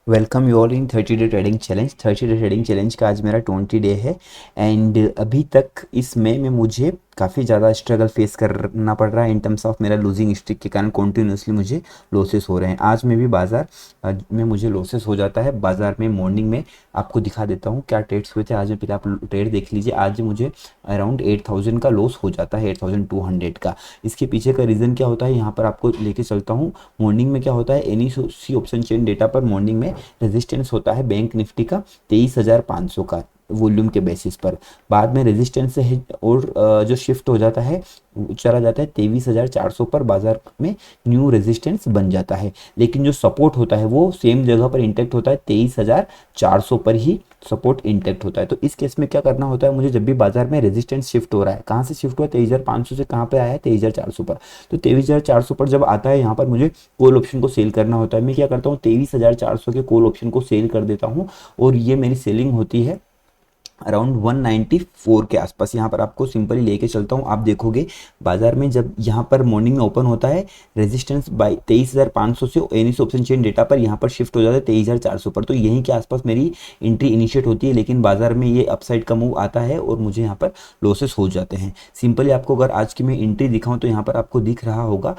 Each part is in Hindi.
Welcome you all in 30 day trading challenge. 30 day trading challenge का आज मेरा 20 डे है एंड अभी तक इस मई में मुझे काफ़ी ज़्यादा स्ट्रगल फेस करना पड़ रहा है इन टर्म्स ऑफ मेरा लूजिंग स्ट्रिक के कारण कंटिन्यूसली मुझे लॉसेस हो रहे हैं। आज में भी बाज़ार में मुझे लॉसेस हो जाता है। बाज़ार में मॉर्निंग में आपको दिखा देता हूँ क्या ट्रेड्स हुए थे आज में, पहले आप ट्रेड देख लीजिए। आज मुझे अराउंड 8000 का लॉस हो जाता है, 8200 का। इसके पीछे का रीज़न क्या होता है यहाँ पर आपको लेके चलता हूँ। मॉर्निंग में क्या होता है, NSE option chain data पर मॉर्निंग में रेजिस्टेंस होता है बैंक निफ्टी का 23,500 का वॉल्यूम के बेसिस पर। बाद में रेजिस्टेंस से और जो शिफ्ट हो जाता है चला जाता है 23,400 पर। बाजार में न्यू रेजिस्टेंस बन जाता है, लेकिन जो सपोर्ट होता है वो सेम जगह पर इंटैक्ट होता है, 23,400 पर ही सपोर्ट इंटैक्ट होता है। तो इस केस में क्या करना होता है मुझे, जब भी बाजार में रेजिस्टेंस शिफ्ट हो रहा है, कहाँ से शिफ्ट हुआ, 23,500 से कहाँ पे आया है, 23,400 पर। तो 23,400 पर जब आता है यहाँ पर मुझे कॉल ऑप्शन को सेल करना होता है। मैं क्या करता हूँ, 23,400 के कॉल ऑप्शन को सेल कर देता हूँ और ये मेरी सेलिंग होती है अराउंड 194 के आसपास। यहाँ पर आपको सिंपली लेके चलता हूँ। आप देखोगे बाजार में जब यहाँ पर मॉर्निंग में ओपन होता है, रेजिस्टेंस बाई 23,500 से एनी ऑप्शन चेन डेटा पर यहाँ पर शिफ्ट हो जाता है 23,400 पर। तो यहीं के आसपास मेरी एंट्री इनिशिएट होती है, लेकिन बाजार में ये अपसाइड का मूव आता है और मुझे यहाँ पर लॉसेस हो जाते हैं। सिंपली आपको अगर आज की मैं एंट्री दिखाऊँ तो यहाँ पर आपको दिख रहा होगा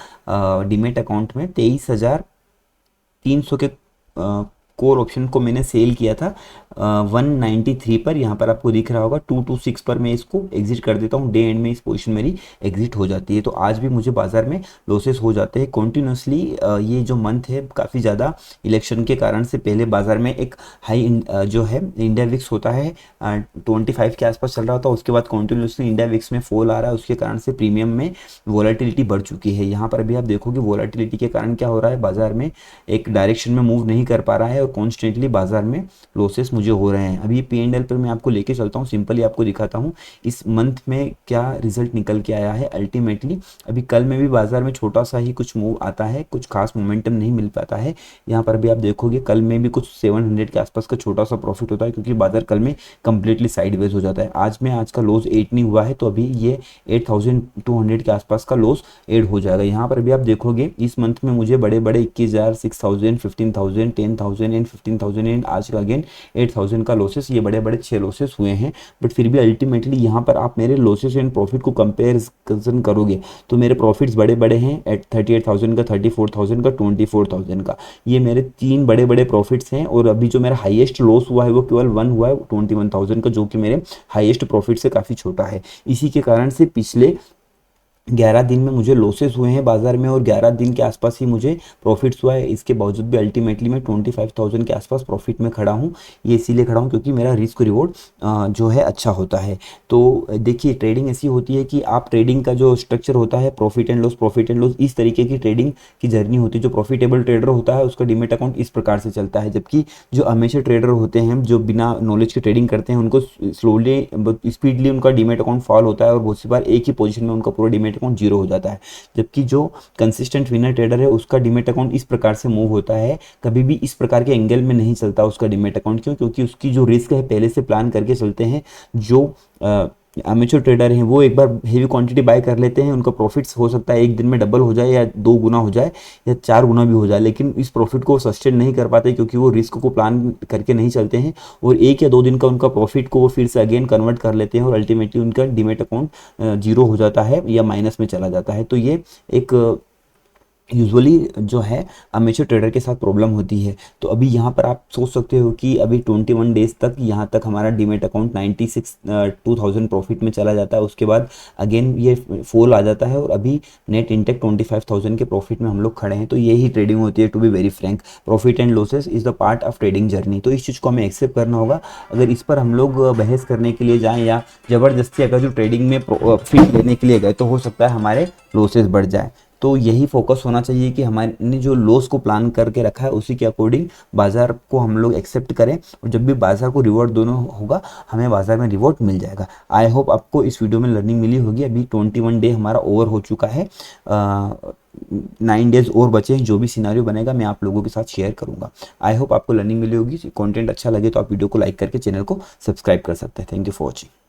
डीमेट अकाउंट में 23,300 के कोर ऑप्शन को मैंने सेल किया था 193 पर। यहाँ पर आपको दिख रहा होगा 226 पर मैं इसको एग्जिट कर देता हूँ। डे एंड में इस पोजीशन मेरी एग्जिट हो जाती है। तो आज भी मुझे बाजार में लॉसेस हो जाते हैं कंटिन्यूसली। ये जो मंथ है काफ़ी ज़्यादा इलेक्शन के कारण से पहले बाजार में एक हाई जो है इंडिया विक्स होता है 25 के आसपास चल रहा था। उसके बाद कंटिन्यूसली इंडिया विक्स में फॉल आ रहा है, उसके कारण से प्रीमियम में वॉलेटिलिटी बढ़ चुकी है। यहाँ पर भी आप देखोगे वॉलेटिलिटी के कारण क्या हो रहा है, बाजार में एक डायरेक्शन में मूव नहीं कर पा रहा है और कॉन्स्टेंटली बाजार में लॉसेस मुझे हो रहे हैं। अभी P&L पर मैं आपको लेके चलता हूँ, सिंपली आपको दिखाता हूँ इस मंथ में क्या रिजल्ट निकल के आया है अल्टीमेटली। अभी कल में भी बाजार में छोटा सा ही कुछ मूव आता है, कुछ खास मोमेंटम नहीं मिल पाता है। यहाँ पर भी आप देखोगे कल में भी कुछ 700 के आसपास का छोटा सा प्रॉफिट होता है, क्योंकि बाजार कल में कंप्लीटली साइडवेज हो जाता है। आज का लॉस 8 नहीं हुआ है, तो अभी ये 8,200 के आसपास का लॉस एड हो जाएगा। यहाँ पर भी आप देखोगे इस मंथ में मुझे बड़े बड़े 21,000, 6,000, 15,000, 10,000 एंड 15,000 एंड आज का अगेन 8,000 का लॉसेस, ये बड़े बड़े 6 लॉसेस हुए हैं। बट फिर भी अल्टीमेटली यहाँ पर आप मेरे लॉसेस एंड प्रॉफिट को कंपेरिजन करोगे तो मेरे प्रॉफिट्स बड़े बड़े हैं एट 38,000 का, 34,000 का, 24,000 का। ये मेरे 3 बड़े बड़े प्रॉफिट्स हैं। और अभी जो मेरा हाईएस्ट लॉस हुआ है वो केवल 1 हुआ है 21,000 का, जो कि मेरे हाईएस्ट प्रॉफिट से काफ़ी छोटा है। इसी के कारण से पिछले 11 दिन में मुझे लॉसेस हुए हैं बाजार में और 11 दिन के आसपास ही मुझे प्रॉफिट्स हुआ है। इसके बावजूद भी अल्टीमेटली मैं 25,000 के आसपास प्रॉफिट में खड़ा हूँ। ये इसीलिए खड़ा हूँ क्योंकि मेरा रिस्क रिवॉर्ड जो है अच्छा होता है। तो देखिए ट्रेडिंग ऐसी होती है कि आप ट्रेडिंग का जो स्ट्रक्चर होता है प्रॉफिट एंड लॉस, इस तरीके की ट्रेडिंग की जर्नी होती है। जो प्रॉफिटेबल ट्रेडर होता है उसका डीमेट अकाउंट इस प्रकार से चलता है, जबकि जो अमेचर ट्रेडर होते हैं जो बिना नॉलेज के ट्रेडिंग करते हैं उनको स्लोली स्पीडली उनका डीमेट अकाउंट फॉल होता है और बहुत सी बार एक ही पोजीशन में उनका पूरा डीमेट अकाउंट जीरो हो जाता है। जबकि जो कंसिस्टेंट विनर ट्रेडर है उसका डीमेट अकाउंट इस प्रकार से मूव होता है, कभी भी इस प्रकार के एंगल में नहीं चलता उसका डीमेट अकाउंट। क्यों? क्योंकि उसकी जो रिस्क है पहले से प्लान करके चलते हैं। जो अमेचर ट्रेडर हैं वो एक बार हेवी क्वांटिटी बाय कर लेते हैं, उनका प्रॉफिट्स हो सकता है एक दिन में डबल हो जाए या 2 गुना हो जाए या 4 गुना भी हो जाए, लेकिन इस प्रॉफिट को सस्टेन नहीं कर पाते क्योंकि वो रिस्क को प्लान करके नहीं चलते हैं और 1 या 2 दिन का उनका प्रॉफिट को वो फिर से अगेन कन्वर्ट कर लेते हैं और अल्टीमेटली उनका डीमेट अकाउंट जीरो हो जाता है या माइनस में चला जाता है। तो ये एक यूजुअली जो है अमेचर ट्रेडर के साथ प्रॉब्लम होती है। तो अभी यहाँ पर आप सोच सकते हो कि अभी 21 डेज तक यहाँ तक हमारा डीमेट अकाउंट 2,000 प्रॉफिट में चला जाता है। उसके बाद अगेन ये फॉल आ जाता है और अभी नेट इंटेक 25,000 के प्रॉफिट में हम लोग खड़े हैं। तो यही ट्रेडिंग होती है। To be very frank, profit and losses is the part of trading journey. तो इस चीज़ को हमें एक्सेप्ट करना होगा। अगर इस पर हम लोग बहस करने के लिए जाएँ या ज़बरदस्ती अगर जो ट्रेडिंग में प्रॉफिट लेने के लिए गए तो हो सकता है हमारे लॉसेस बढ़ जाए। तो यही फोकस होना चाहिए कि हमारे जो लॉस को प्लान करके रखा है उसी के अकॉर्डिंग बाजार को हम लोग एक्सेप्ट करें और जब भी बाजार को रिवॉर्ड दोनों होगा हमें बाजार में रिवॉर्ड मिल जाएगा। आई होप आपको इस वीडियो में लर्निंग मिली होगी। अभी 21 डे हमारा ओवर हो चुका है, 9 डेज और बचे हैं। जो भी सिनारियो बनेगा मैं आप लोगों के साथ शेयर करूंगा। आई होप आपको लर्निंग मिली होगी। कंटेंट अच्छा लगे तो आप वीडियो को लाइक करके चैनल को सब्सक्राइब कर सकते हैं। Thank you for watching.